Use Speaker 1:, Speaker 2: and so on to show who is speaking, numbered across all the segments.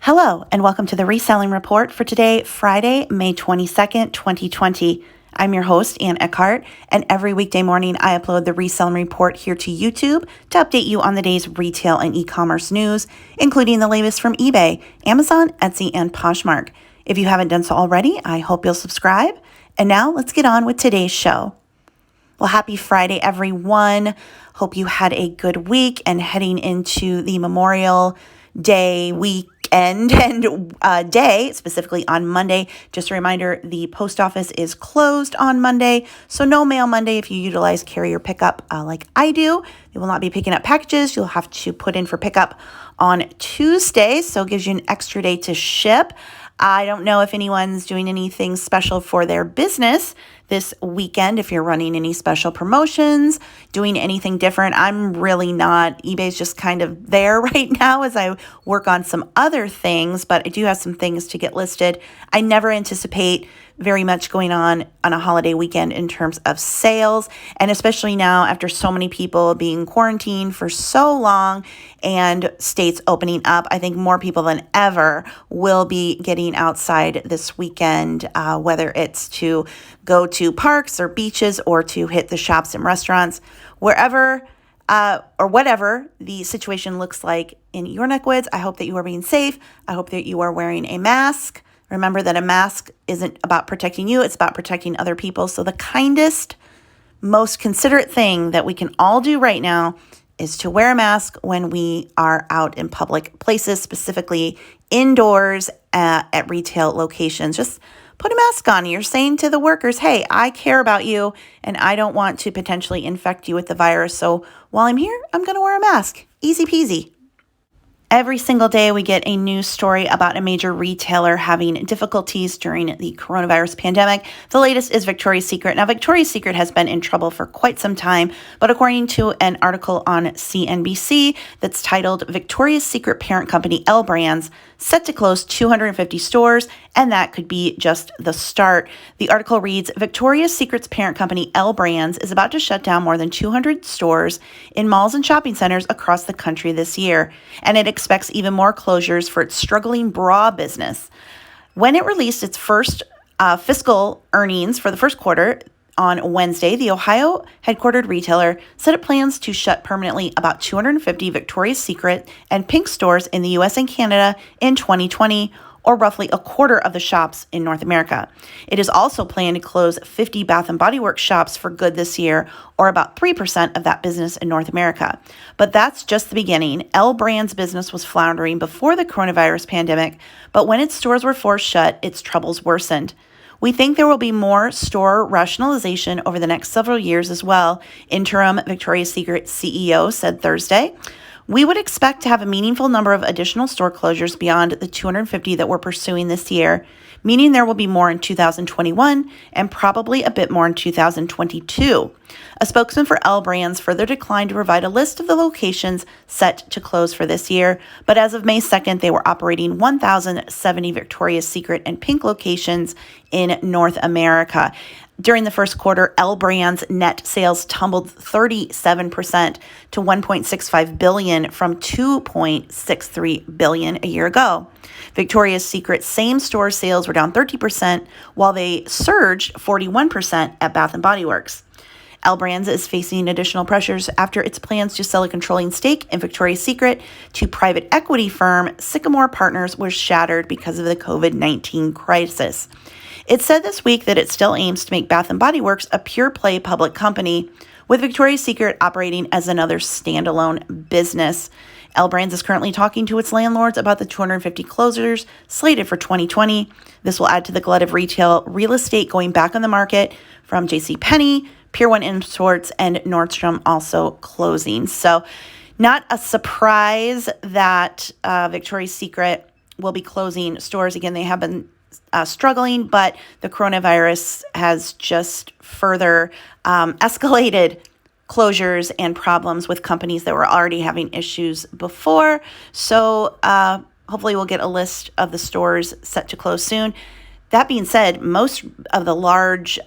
Speaker 1: Hello, and welcome to the Reselling Report for today, Friday, May 22nd, 2020. I'm your host, Ann Eckhart, and every weekday morning I upload the Reselling Report here to YouTube to update you on the day's retail and e-commerce news, including the latest from eBay, Amazon, Etsy, and Poshmark. If you haven't done so already, I hope you'll subscribe. And now let's get on with today's show. Well, happy Friday, everyone. Hope you had a good week and heading into the Memorial Day weekend and day, specifically on Monday. Just a reminder, the post office is closed on Monday, so no mail Monday if you utilize carrier pickup like I do. You will not be picking up packages. You'll have to put in for pickup on Tuesday, so it gives you an extra day to ship. I don't know if anyone's doing anything special for their business this weekend, if you're running any special promotions, doing anything different. I'm really not. eBay's just kind of there right now as I work on some other things, but I do have some things to get listed. I never anticipate very much going on a holiday weekend in terms of sales, and especially now after so many people being quarantined for so long and states opening up, I think more people than ever will be getting outside this weekend, whether it's to go to parks or beaches or to hit the shops and restaurants, wherever or whatever the situation looks like in your neck of the woods. I hope that you are being safe. I hope that you are wearing a mask. Remember that a mask isn't about protecting you, it's about protecting other people. So the kindest, most considerate thing that we can all do right now is to wear a mask when we are out in public places, specifically indoors at retail locations. Just put a mask on. You're saying to the workers, hey, I care about you and I don't want to potentially infect you with the virus. So while I'm here, I'm going to wear a mask. Easy peasy. Every single day, we get a news story about a major retailer having difficulties during the coronavirus pandemic. The latest is Victoria's Secret. Now, Victoria's Secret has been in trouble for quite some time, but according to an article on CNBC that's titled Victoria's Secret Parent Company L Brands set to close 250 stores, and that could be just the start. The article reads, Victoria's Secret's parent company L Brands is about to shut down more than 200 stores in malls and shopping centers across the country this year, and it expects even more closures for its struggling bra business. When it released its first fiscal earnings for the first quarter on Wednesday, the Ohio headquartered retailer said it plans to shut permanently about 250 Victoria's Secret and PINK stores in the U.S. and Canada in 2020, or roughly a quarter of the shops in North America. It is also planned to close 50 Bath & Body Works shops for good this year, or about 3% of that business in North America. But that's just the beginning. L Brands' business was floundering before the coronavirus pandemic, but when its stores were forced shut, its troubles worsened. We think there will be more store rationalization over the next several years as well, interim Victoria's Secret CEO said Thursday. We would expect to have a meaningful number of additional store closures beyond the 250 that we're pursuing this year, meaning there will be more in 2021 and probably a bit more in 2022. A spokesman for L Brands further declined to provide a list of the locations set to close for this year, but as of May 2nd, they were operating 1,070 Victoria's Secret and PINK locations in North America. During the first quarter, L Brands' net sales tumbled 37% to $1.65 billion from $2.63 billion a year ago. Victoria's Secret same-store sales were down 30%, while they surged 41% at Bath & Body Works. L Brands is facing additional pressures after its plans to sell a controlling stake in Victoria's Secret to private equity firm Sycamore Partners was shattered because of the COVID-19 crisis. It said this week that it still aims to make Bath & Body Works a pure-play public company, with Victoria's Secret operating as another standalone business. L Brands is currently talking to its landlords about the 250 closures slated for 2020. This will add to the glut of retail real estate going back on the market from JCPenney, Pier 1 Imports, and Nordstrom also closing. So not a surprise that Victoria's Secret will be closing stores. Again, they have been struggling, but the coronavirus has just further escalated closures and problems with companies that were already having issues before. So hopefully we'll get a list of the stores set to close soon. That being said, most of the large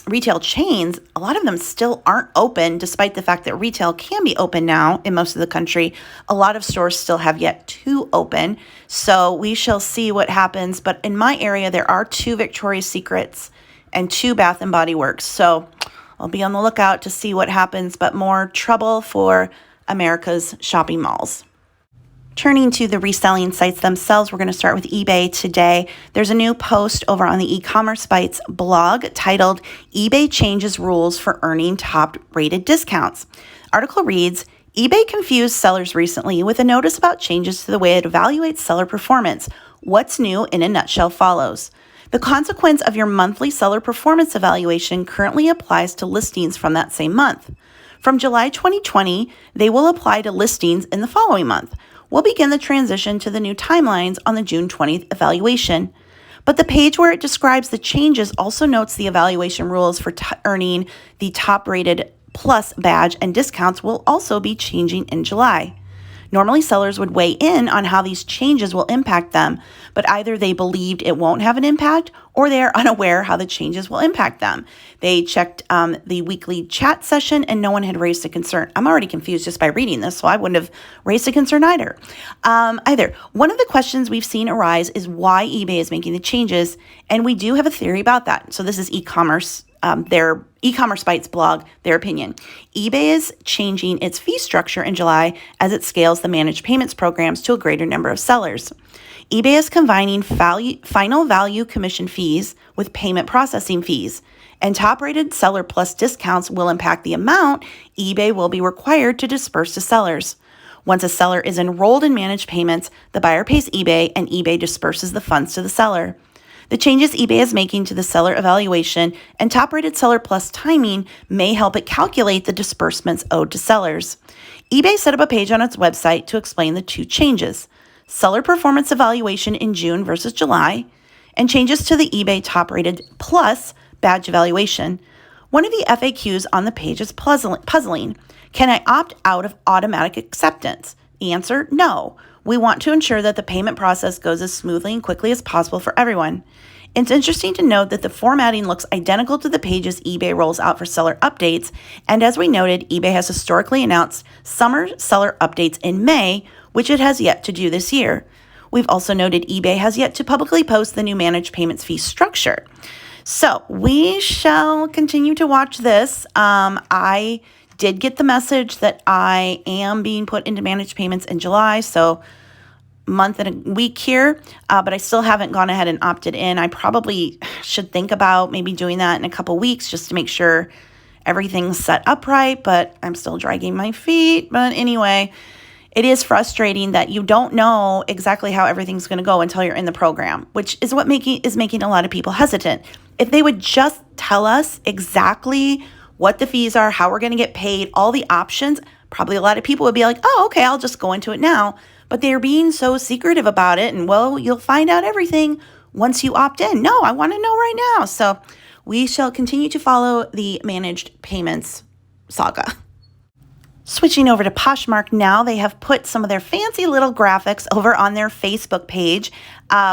Speaker 1: retail chains, a lot of them still aren't open, despite the fact that retail can be open now in most of the country. A lot of stores still have yet to open. So we shall see what happens. But in my area, there are 2 Victoria's Secrets and 2 Bath & Body Works. So I'll be on the lookout to see what happens, but more trouble for America's shopping malls. Turning to the reselling sites themselves, we're going to start with eBay today. There's a new post over on the e-commerce sites blog titled eBay Changes Rules for Earning Top-Rated Discounts. Article reads, eBay confused sellers recently with a notice about changes to the way it evaluates seller performance. What's new in a nutshell follows. The consequence of your monthly seller performance evaluation currently applies to listings from that same month. From July 2020, they will apply to listings in the following month. We'll begin the transition to the new timelines on the June 20th evaluation. But the page where it describes the changes also notes the evaluation rules for earning the top-rated plus badge and discounts will also be changing in July. Normally, sellers would weigh in on how these changes will impact them, but either they believed it won't have an impact or they are unaware how the changes will impact them. They checked the weekly chat session and no one had raised a concern. I'm already confused just by reading this, so I wouldn't have raised a concern either. One of the questions we've seen arise is why eBay is making the changes, and we do have a theory about that. So this is e-commerce. Their e-commerce bites blog, their opinion. eBay is changing its fee structure in July as it scales the managed payments programs to a greater number of sellers. eBay is combining final value commission fees with payment processing fees, and top-rated seller plus discounts will impact the amount eBay will be required to disperse to sellers. Once a seller is enrolled in managed payments, the buyer pays eBay and eBay disperses the funds to the seller. The changes eBay is making to the seller evaluation and top-rated seller plus timing may help it calculate the disbursements owed to sellers. eBay set up a page on its website to explain the 2 changes: seller performance evaluation in June versus July, and changes to the eBay top-rated plus badge evaluation. One of the FAQs on the page is puzzling. Can I opt out of automatic acceptance? The answer, no. We want to ensure that the payment process goes as smoothly and quickly as possible for everyone. It's interesting to note that the formatting looks identical to the pages eBay rolls out for seller updates, and as we noted, eBay has historically announced summer seller updates in May, which it has yet to do this year. We've also noted eBay has yet to publicly post the new managed payments fee structure. So we shall continue to watch this. I did get the message that I am being put into managed payments in July, so month and a week here, but I still haven't gone ahead and opted in. I probably should think about maybe doing that in a couple weeks just to make sure everything's set up right, but I'm still dragging my feet. But anyway, it is frustrating that you don't know exactly how everything's going to go until you're in the program, which is what is making a lot of people hesitant. If they would just tell us exactly what the fees are, how we're going to get paid, all the options, probably a lot of people would be like, oh, okay, I'll just go into it now. But they're being so secretive about it, and well, you'll find out everything once you opt in. No, I want to know right now. So we shall continue to follow the managed payments saga. Switching over to Poshmark now, they have put some of their fancy little graphics over on their Facebook page.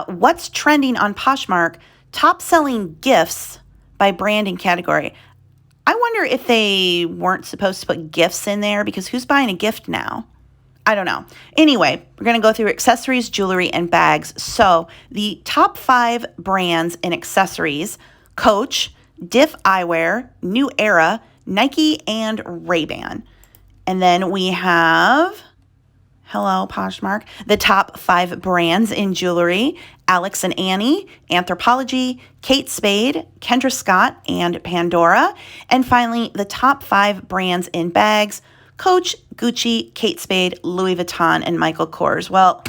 Speaker 1: What's trending on Poshmark? Top selling gifts by brand and category. I wonder if they weren't supposed to put gifts in there, because who's buying a gift now? I don't know. Anyway, we're going to go through accessories, jewelry, and bags. So the top 5 brands in accessories: Coach, Diff Eyewear, New Era, Nike, and Ray-Ban. And then we have, hello, Poshmark, the top 5 brands in jewelry: Alex and Annie, Anthropologie, Kate Spade, Kendra Scott, and Pandora. And finally, the top 5 brands in bags: Coach, Gucci, Kate Spade, Louis Vuitton, and Michael Kors. Well,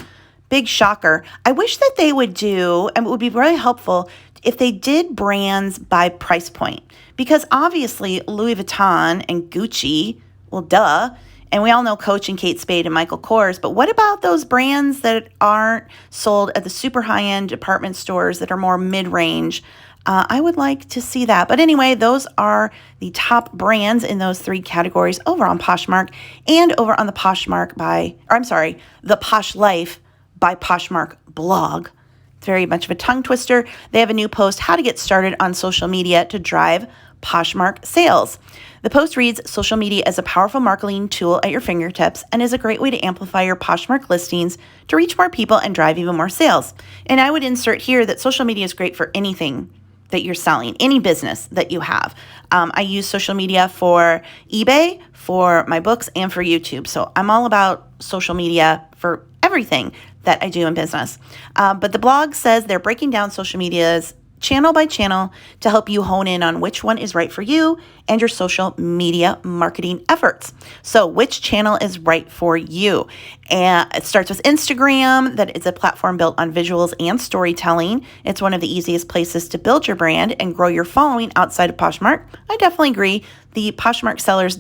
Speaker 1: big shocker. I wish that they would do, and it would be really helpful if they did brands by price point, because obviously Louis Vuitton and Gucci, well, duh. And we all know Coach and Kate Spade and Michael Kors, but what about those brands that aren't sold at the super high-end department stores that are more mid-range? I would like to see that. But anyway, those are the top brands in those 3 categories over on Poshmark and over on the the Posh Life by Poshmark blog. It's very much of a tongue twister. They have a new post, how to get started on social media to drive Poshmark sales. The post reads, social media is a powerful marketing tool at your fingertips and is a great way to amplify your Poshmark listings to reach more people and drive even more sales. And I would insert here that social media is great for anything that you're selling, any business that you have. I use social media for eBay, for my books, and for YouTube. So I'm all about social media for everything that I do in business. But the blog says they're breaking down social media's channel by channel to help you hone in on which one is right for you and your social media marketing efforts. So which channel is right for you? And it starts with Instagram, that is a platform built on visuals and storytelling. It's one of the easiest places to build your brand and grow your following outside of Poshmark. I definitely agree. The Poshmark sellers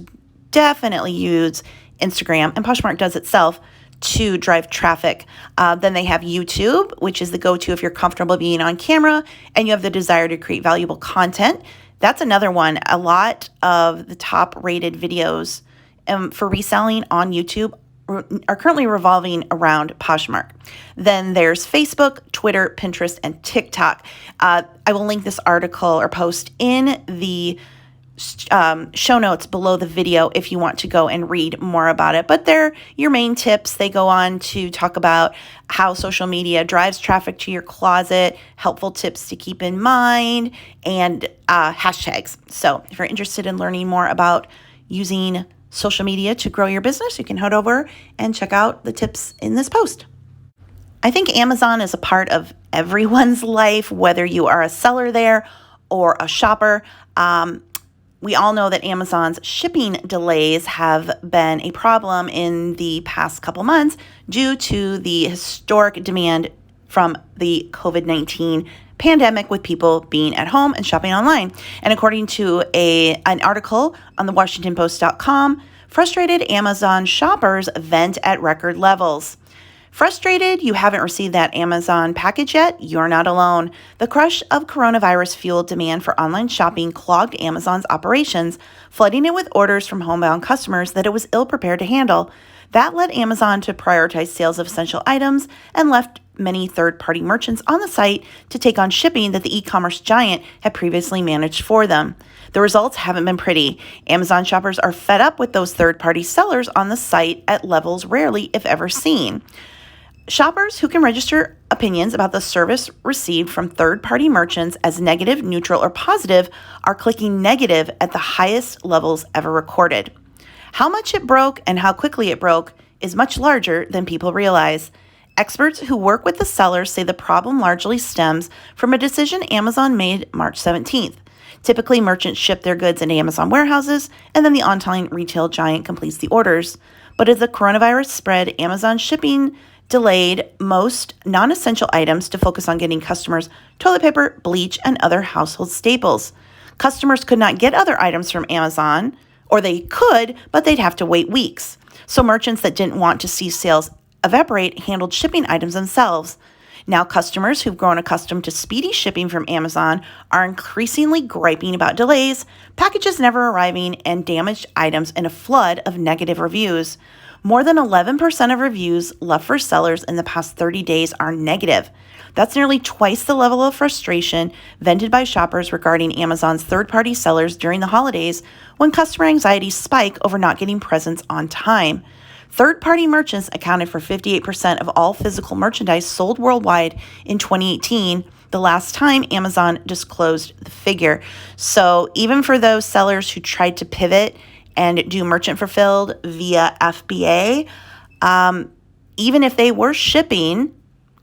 Speaker 1: definitely use Instagram, and Poshmark does itself to drive traffic. Then they have YouTube, which is the go-to if you're comfortable being on camera and you have the desire to create valuable content. That's another one. A lot of the top rated videos for reselling on YouTube are currently revolving around Poshmark. Then there's Facebook, Twitter, Pinterest, and TikTok. I will link this article or post in the show notes below the video if you want to go and read more about it. But they're your main tips. They go on to talk about how social media drives traffic to your closet, helpful tips to keep in mind, and hashtags. So if you're interested in learning more about using social media to grow your business, you can head over and check out the tips in this post. I think Amazon is a part of everyone's life, whether you are a seller there or a shopper. We all know that Amazon's shipping delays have been a problem in the past couple months due to the historic demand from the COVID-19 pandemic, with people being at home and shopping online. And according to an article on the WashingtonPost.com, frustrated Amazon shoppers vent at record levels. Frustrated you haven't received that Amazon package yet? You're not alone. The crush of coronavirus-fueled demand for online shopping clogged Amazon's operations, flooding it with orders from homebound customers that it was ill-prepared to handle. That led Amazon to prioritize sales of essential items and left many third-party merchants on the site to take on shipping that the e-commerce giant had previously managed for them. The results haven't been pretty. Amazon shoppers are fed up with those third-party sellers on the site at levels rarely, if ever, seen. Shoppers who can register opinions about the service received from third-party merchants as negative, neutral, or positive are clicking negative at the highest levels ever recorded. How much it broke and how quickly it broke is much larger than people realize. Experts who work with the sellers say the problem largely stems from a decision Amazon made March 17th. Typically, merchants ship their goods into Amazon warehouses, and then the online retail giant completes the orders. But as the coronavirus spread, Amazon shipping delayed most non-essential items to focus on getting customers toilet paper, bleach, and other household staples. Customers could not get other items from Amazon, or they could, but they'd have to wait weeks. So merchants that didn't want to see sales evaporate handled shipping items themselves. Now customers who've grown accustomed to speedy shipping from Amazon are increasingly griping about delays, packages never arriving, and damaged items in a flood of negative reviews. More than 11% of reviews left for sellers in the past 30 days are negative. That's nearly twice the level of frustration vented by shoppers regarding Amazon's third-party sellers during the holidays, when customer anxieties spike over not getting presents on time. Third-party merchants accounted for 58% of all physical merchandise sold worldwide in 2018, the last time Amazon disclosed the figure. So even for those sellers who tried to pivot and do merchant fulfilled via FBA, even if they were shipping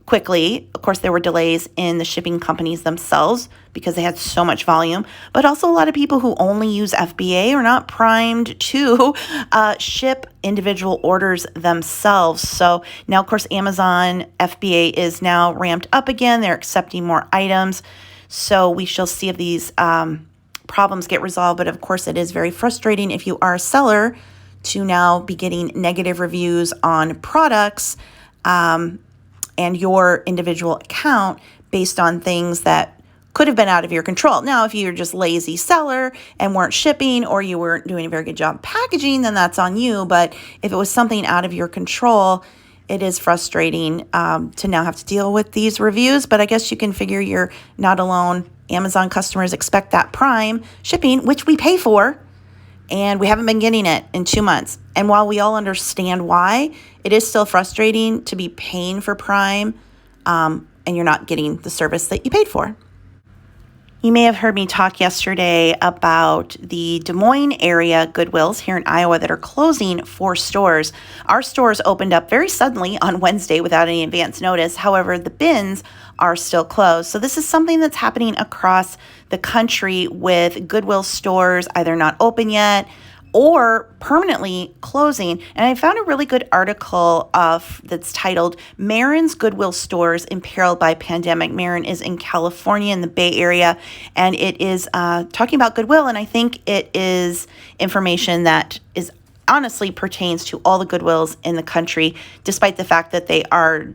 Speaker 1: quickly, of course, there were delays in the shipping companies themselves because they had so much volume, but also a lot of people who only use FBA are not primed to ship individual orders themselves. So now, of course, Amazon FBA is now ramped up again. They're accepting more items. So we shall see if these problems get resolved. But of course, it is very frustrating if you are a seller to now be getting negative reviews on products and your individual account based on things that could have been out of your control. Now, if you're just lazy seller and weren't shipping, or you weren't doing a very good job packaging, then that's on you. But if it was something out of your control, it is frustrating to now have to deal with these reviews, but I guess you can figure you're not alone. Amazon customers expect that Prime shipping, which we pay for, and we haven't been getting it in 2 months. And while we all understand why, it is still frustrating to be paying for Prime and you're not getting the service that you paid for. You may have heard me talk yesterday about the Des Moines area Goodwills here in Iowa that are closing 4 stores. Our stores opened up very suddenly on Wednesday without any advance notice. However, the bins are still closed. So this is something that's happening across the country with Goodwill stores either not open yet or permanently closing. And I found a really good article that's titled Marin's Goodwill Stores Imperiled by Pandemic. Marin is in California in the Bay Area, and it is talking about Goodwill, and I think it is information that is honestly pertains to all the Goodwills in the country, despite the fact that they are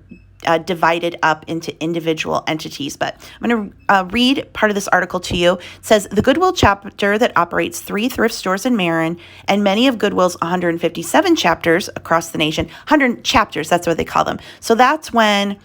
Speaker 1: divided up into individual entities. But I'm going to read part of this article to you. It says, the Goodwill chapter that operates 3 thrift stores in Marin and many of Goodwill's 157 chapters across the nation, 100 chapters, that's what they call them. So that's when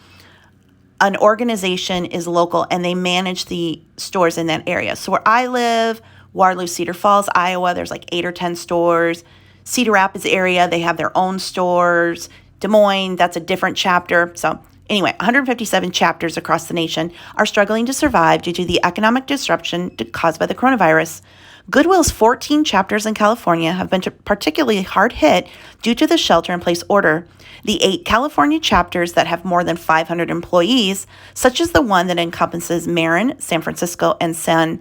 Speaker 1: an organization is local and they manage the stores in that area. So where I live, Waterloo, Cedar Falls, Iowa, there's like 8 or 10 stores. Cedar Rapids area, they have their own stores. Des Moines, that's a different chapter. So anyway, 157 chapters across the nation are struggling to survive due to the economic disruption caused by the coronavirus. Goodwill's 14 chapters in California have been particularly hard hit due to the shelter-in-place order. The 8 California chapters that have more than 500 employees, such as the one that encompasses Marin, San Francisco, and San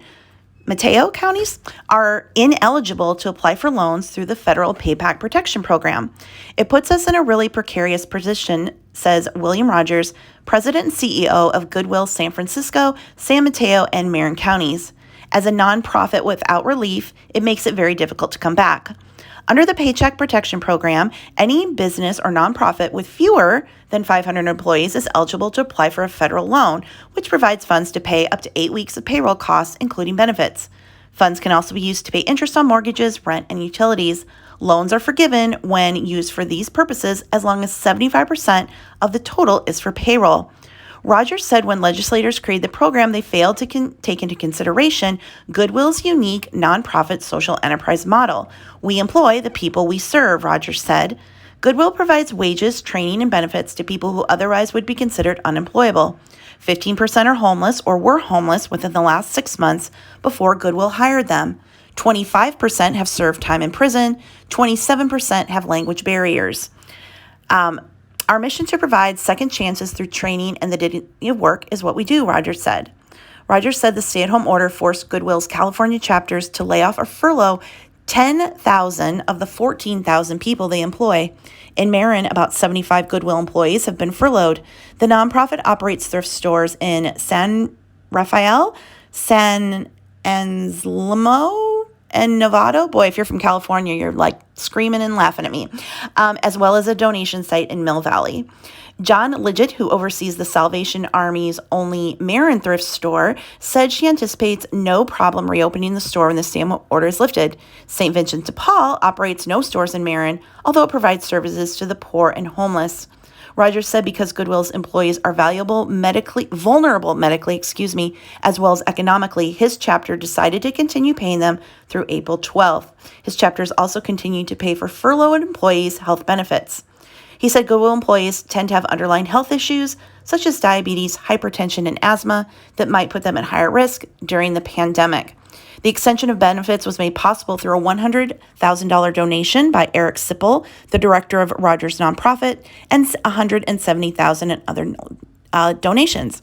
Speaker 1: Mateo counties, are ineligible to apply for loans through the federal Payback Protection Program. It puts us in a really precarious position, says William Rogers, president and CEO of Goodwill San Francisco, San Mateo, and Marin counties. As a nonprofit without relief, it makes it very difficult to come back. Under the Paycheck Protection Program, any business or nonprofit with fewer than 500 employees is eligible to apply for a federal loan, which provides funds to pay up to 8 weeks of payroll costs, including benefits. Funds can also be used to pay interest on mortgages, rent, and utilities. Loans are forgiven when used for these purposes as long as 75% of the total is for payroll. Rogers said when legislators created the program, they failed to take into consideration Goodwill's unique nonprofit social enterprise model. We employ the people we serve, Rogers said. Goodwill provides wages, training, and benefits to people who otherwise would be considered unemployable. 15% are homeless or were homeless within the last 6 months before Goodwill hired them. 25% have served time in prison. 27% have language barriers. Our mission to provide second chances through training and the dignity of work is what we do, Rogers said. Rogers said the stay-at-home order forced Goodwill's California chapters to lay off or furlough 10,000 of the 14,000 people they employ. In Marin, about 75 Goodwill employees have been furloughed. The nonprofit operates thrift stores in San Rafael, San Anselmo, and Novato. Boy, if you're from California, you're like screaming and laughing at me, as well as a donation site in Mill Valley. John Lidgett, who oversees the Salvation Army's only Marin thrift store, said she anticipates no problem reopening the store when the stay-at-home order is lifted. St. Vincent de Paul operates no stores in Marin, although it provides services to the poor and homeless. Rogers said because Goodwill's employees are vulnerable medically, as well as economically, his chapter decided to continue paying them through April 12th. His chapters also continue to pay for furloughed employees' health benefits. He said Goodwill employees tend to have underlying health issues, such as diabetes, hypertension, and asthma, that might put them at higher risk during the pandemic. The extension of benefits was made possible through a $100,000 donation by Eric Sipple, the director of Rogers Nonprofit, and $170,000 in other donations.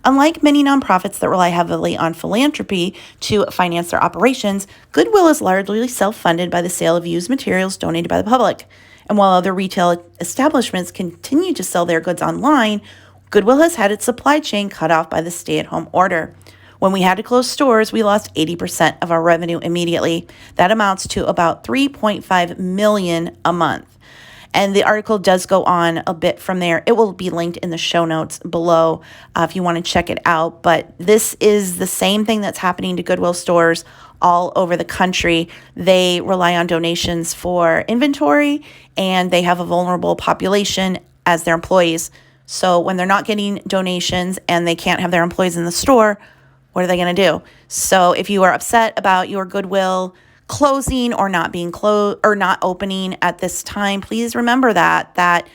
Speaker 1: Unlike many nonprofits that rely heavily on philanthropy to finance their operations, Goodwill is largely self-funded by the sale of used materials donated by the public. And while other retail establishments continue to sell their goods online, Goodwill has had its supply chain cut off by the stay-at-home order. When we had to close stores, we lost 80% of our revenue immediately. That amounts to about $3.5 million a month. And the article does go on a bit from there. It will be linked in the show notes below if you want to check it out. But this is the same thing that's happening to Goodwill stores all over the country. They rely on donations for inventory, and they have a vulnerable population as their employees. So when they're not getting donations and they can't have their employees in the store, what are they going to do? So if you are upset about your Goodwill closing or not being closed or not opening at this time, please remember that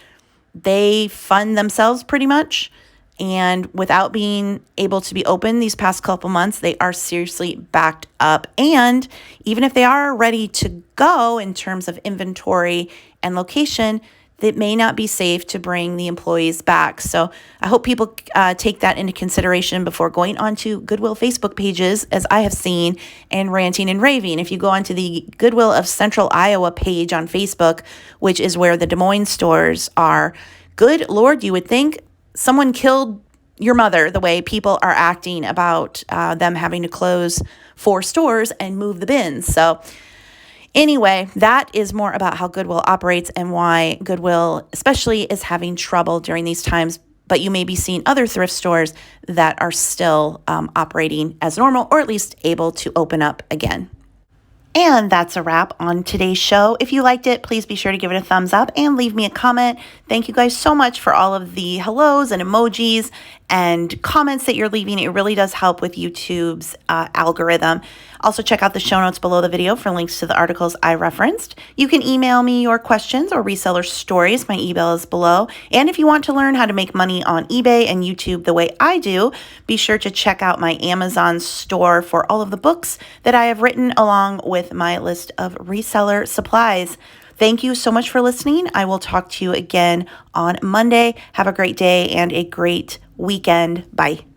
Speaker 1: they fund themselves pretty much. And without being able to be open these past couple months, they are seriously backed up. And even if they are ready to go in terms of inventory and location, it may not be safe to bring the employees back. So I hope people take that into consideration before going onto Goodwill Facebook pages, as I have seen, and ranting and raving. If you go onto the Goodwill of Central Iowa page on Facebook, which is where the Des Moines stores are, good Lord, you would think someone killed your mother the way people are acting about them having to close 4 stores and move the bins. So anyway, that is more about how Goodwill operates and why Goodwill especially is having trouble during these times. But you may be seeing other thrift stores that are still operating as normal, or at least able to open up again. And that's a wrap on today's show. If you liked it, please be sure to give it a thumbs up and leave me a comment. Thank you guys so much for all of the hellos and emojis and comments that you're leaving. It really does help with YouTube's algorithm. Also, check out the show notes below the video for links to the articles I referenced. You can email me your questions or reseller stories. My email is below. And if you want to learn how to make money on eBay and YouTube the way I do, be sure to check out my Amazon store for all of the books that I have written, along with my list of reseller supplies. Thank you so much for listening. I will talk to you again on Monday. Have a great day and a great weekend. Bye.